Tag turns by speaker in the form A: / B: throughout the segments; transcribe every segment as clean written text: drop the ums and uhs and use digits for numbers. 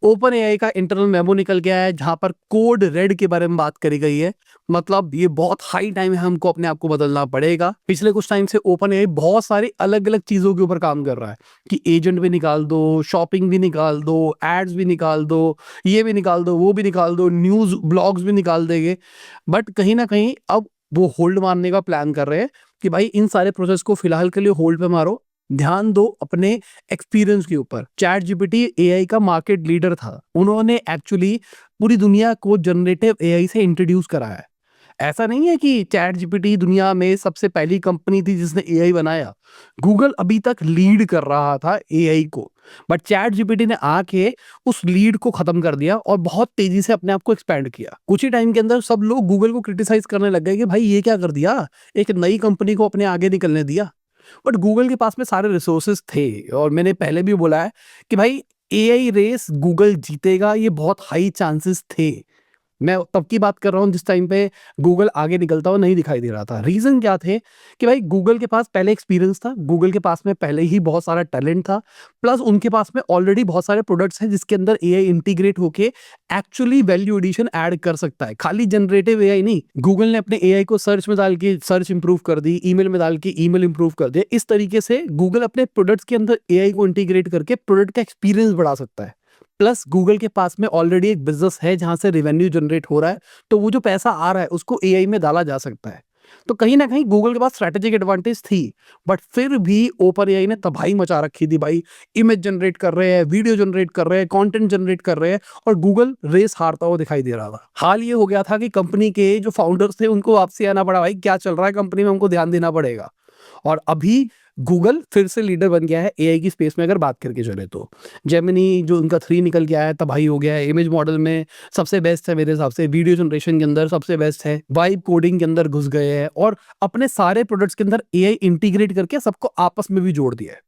A: Open AI का internal memo निकल गया है जहां पर कोड रेड के बारे में बात करी गई है। मतलब ये बहुत हाई टाइम है, हमको अपने आप को बदलना पड़ेगा। पिछले कुछ टाइम से ओपन एआई बहुत सारी अलग अलग चीजों के ऊपर काम कर रहा है कि एजेंट भी निकाल दो, शॉपिंग भी निकाल दो, एड्स भी निकाल दो, ये भी निकाल दो, वो भी निकाल दो, न्यूज ब्लॉग्स भी निकाल देंगे। बट कहीं ना कहीं अब वो होल्ड मारने का प्लान कर रहे हैं कि भाई इन सारे प्रोसेस को फिलहाल के लिए होल्ड पे मारो, ध्यान दो अपने एक्सपीरियंस के ऊपर। चैट जीपीटी एआई का मार्केट लीडर था, उन्होंने एक्चुअली पूरी दुनिया को जनरेटिव एआई से इंट्रोड्यूस कराया है। ऐसा नहीं है कि चैट जीपीटी दुनिया में सबसे पहली कंपनी थी जिसने एआई बनाया। गूगल अभी तक लीड कर रहा था एआई को, बट चैट जीपीटी ने आके उस लीड को खत्म कर दिया और बहुत तेजी से अपने आप को एक्सपैंड किया। कुछ ही टाइम के अंदर सब लोग गूगल को क्रिटिसाइज करने लग गए कि भाई ये क्या कर दिया, एक नई कंपनी को अपने आगे निकलने दिया। बट गूगल के पास में सारे रिसोर्सेज थे, और मैंने पहले भी बोला है कि भाई एआई रेस गूगल जीतेगा, ये बहुत हाई चांसेस थे। मैं तब की बात कर रहा हूँ जिस टाइम पे गूगल आगे निकलता हुआ नहीं दिखाई दे रहा था। रीजन क्या थे कि भाई गूगल के पास पहले एक्सपीरियंस था, गूगल के पास में पहले ही बहुत सारा टैलेंट था, प्लस उनके पास में ऑलरेडी बहुत सारे प्रोडक्ट्स हैं जिसके अंदर एआई इंटीग्रेट होके एक्चुअली वैल्यू एडिशन ऐड कर सकता है, खाली जनरेटिव एआई नहीं। गूगल ने अपने एआई को सर्च में डाल के सर्च इंप्रूव कर दी, ईमेल में डाल के ईमेल इंप्रूव कर दिया। इस तरीके से गूगल अपने प्रोडक्ट्स के अंदर एआई को इंटीग्रेट करके प्रोडक्ट का एक्सपीरियंस बढ़ा सकता है। प्लस गूगल के पास में ऑलरेडी एक बिजनेस है जहां से रेवेन्यू जनरेट हो रहा है, तो वो जो पैसा आ रहा है उसको एआई में डाला जा सकता है। तो कहीं ना कहीं गूगल के पास स्ट्रेटेजिक एडवांटेज थी, बट फिर भी ओपन एआई ने तबाही मचा रखी थी भाई। इमेज जनरेट कर रहे हैं, वीडियो जनरेट कर रहे हैं, कंटेंट जनरेट कर रहे हैं, और गूगल रेस हारता हुआ दिखाई दे रहा था। हाल ये हो गया था कि कंपनी के जो फाउंडर्स थे उनको वापसी आना पड़ा, भाई क्या चल रहा है कंपनी में, हमको ध्यान देना पड़ेगा। और अभी गूगल फिर से लीडर बन गया है एआई की स्पेस में। अगर बात करके चले तो जेमिनी जो उनका 3 निकल गया है, तबाही हो गया है। इमेज मॉडल में सबसे बेस्ट है मेरे हिसाब से, वीडियो जनरेशन के अंदर सबसे बेस्ट है, वाइब कोडिंग के अंदर घुस गए हैं, और अपने सारे प्रोडक्ट्स के अंदर एआई इंटीग्रेट करके सबको आपस में भी जोड़ दिया है।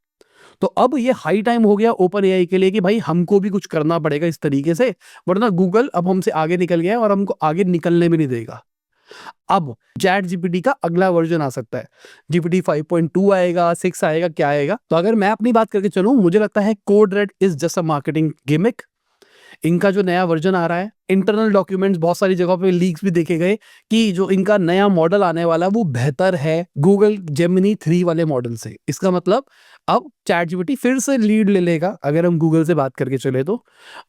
A: तो अब ये हाई टाइम हो गया ओपन एआई के लिए कि भाई हमको भी कुछ करना पड़ेगा इस तरीके से, वरना गूगल अब हमसे आगे निकल गया है और हमको आगे निकलने भी नहीं देगा। अब चैट जीपीटी का अगला वर्जन आ सकता है, जीपीटी 5.2 आएगा, 6 आएगा, क्या आएगा। तो अगर मैं अपनी बात करके चलूं, मुझे लगता है code red is just a marketing gimmick. इनका जो नया वर्जन आ रहा है, इंटरनल डॉक्यूमेंट्स बहुत सारी जगहों पे लीक्स भी देखे गए कि जो इनका नया मॉडल आने वाला है वो बेहतर है गूगल जेमिनी 3 वाले मॉडल से। इसका मतलब अब चैट जीपीटी फिर से लीड ले लेगा अगर हम गूगल से बात करके चले तो।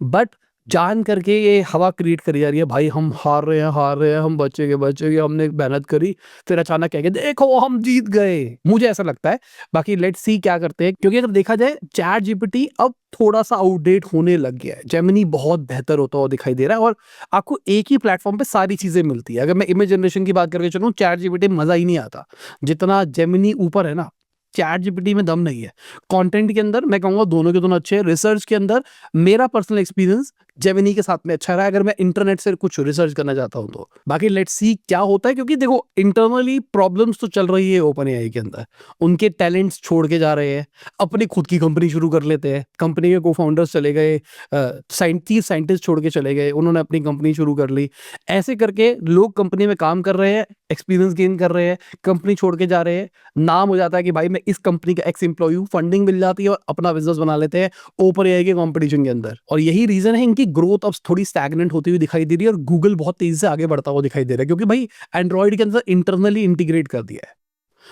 A: बट जान करके ये हवा क्रिएट करी जा रही है, भाई हम हार रहे हैं, हार रहे हैं, हम बचेंगे बचेंगे, हमने मेहनत करी, फिर अचानक कह के देखो हम जीत गए। मुझे ऐसा लगता है। बाकी लेट्स सी क्या करते हैं, क्योंकि अगर देखा जाए चैट जीपीटी अब थोड़ा सा आउटडेट होने लग गया है। जेमिनी बहुत बेहतर होता हुआ दिखाई दे रहा है, और आपको एक ही प्लेटफॉर्म पे सारी चीजें मिलती है। अगर मैं इमेज जनरेशन की बात करके चलूं, चैट जीपीटी मजा ही नहीं आता जितना जेमिनी ऊपर है ना। चैट जीपीटी में दम नहीं है। कंटेंट के अंदर मैं कहूंगा दोनों के दोनों अच्छे हैं। रिसर्च के अंदर मेरा पर्सनल एक्सपीरियंस जेमिनी के साथ में अच्छा रहा है, अगर मैं इंटरनेट से कुछ रिसर्च करना चाहता हूं तो। बाकी लेट्स सी क्या होता है, क्योंकि देखो इंटरनली प्रॉब्लम्स तो चल रही है ओपन एआई के अंदर। उनके टैलेंट्स छोड़ के जा रहे हैं, अपनी खुद की कंपनी शुरू कर लेते हैं। कंपनी के को फाउंडर्स चले गए, साइंटिस्ट छोड़ के चले गए, उन्होंने अपनी कंपनी शुरू कर ली। ऐसे करके लोग कंपनी में काम कर रहे हैं, एक्सपीरियंस गेन कर रहे हैं, कंपनी छोड़ के जा रहे हैं। नाम हो जाता है कि भाई मैं इस कंपनी का एक्स एम्प्लॉय हूं, फंडिंग मिल जाती है और अपना बिजनेस बना लेते हैं ओपन एआई के कंपटीशन के अंदर। और यही रीजन है इनकी ग्रोथ अब थोड़ी स्टैग्नेंट होती हुई दिखाई दे रही है, और गूगल बहुत तेजी से आगे बढ़ता हुआ दिखाई दे रहा है, क्योंकि भाई एंड्रॉइड के अंदर इंटरनली इंटीग्रेट कर दिया है।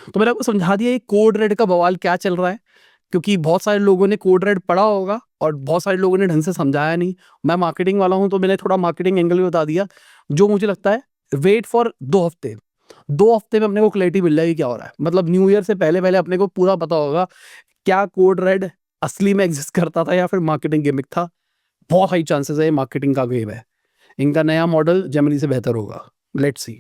A: तो मैंने आपको समझा दिया ये कोड रेड का बवाल क्या चल रहा है, क्योंकि बहुत सारे लोगों ने कोड रेड पढ़ा होगा और बहुत सारे लोगों ने ढंग से समझाया नहीं। मैं मार्केटिंग वाला हूं तो मैंने थोड़ा मार्केटिंग एंगल भी बता दिया। जो मुझे लगता है वेट फॉर 2 हफ्ते, 2 हफ्ते में अपने को क्लैरिटी मिल जाएगी क्या हो रहा है। मतलब न्यू ईयर से पहले पहले अपने को पूरा पता होगा क्या कोड रेड असली में एग्जिस्ट करता था या फिर मार्केटिंग गिमिक था। बहुत हाई चांसेस है ये मार्केटिंग का गेम है। इनका नया मॉडल जेमिनी से बेहतर होगा। Let's see.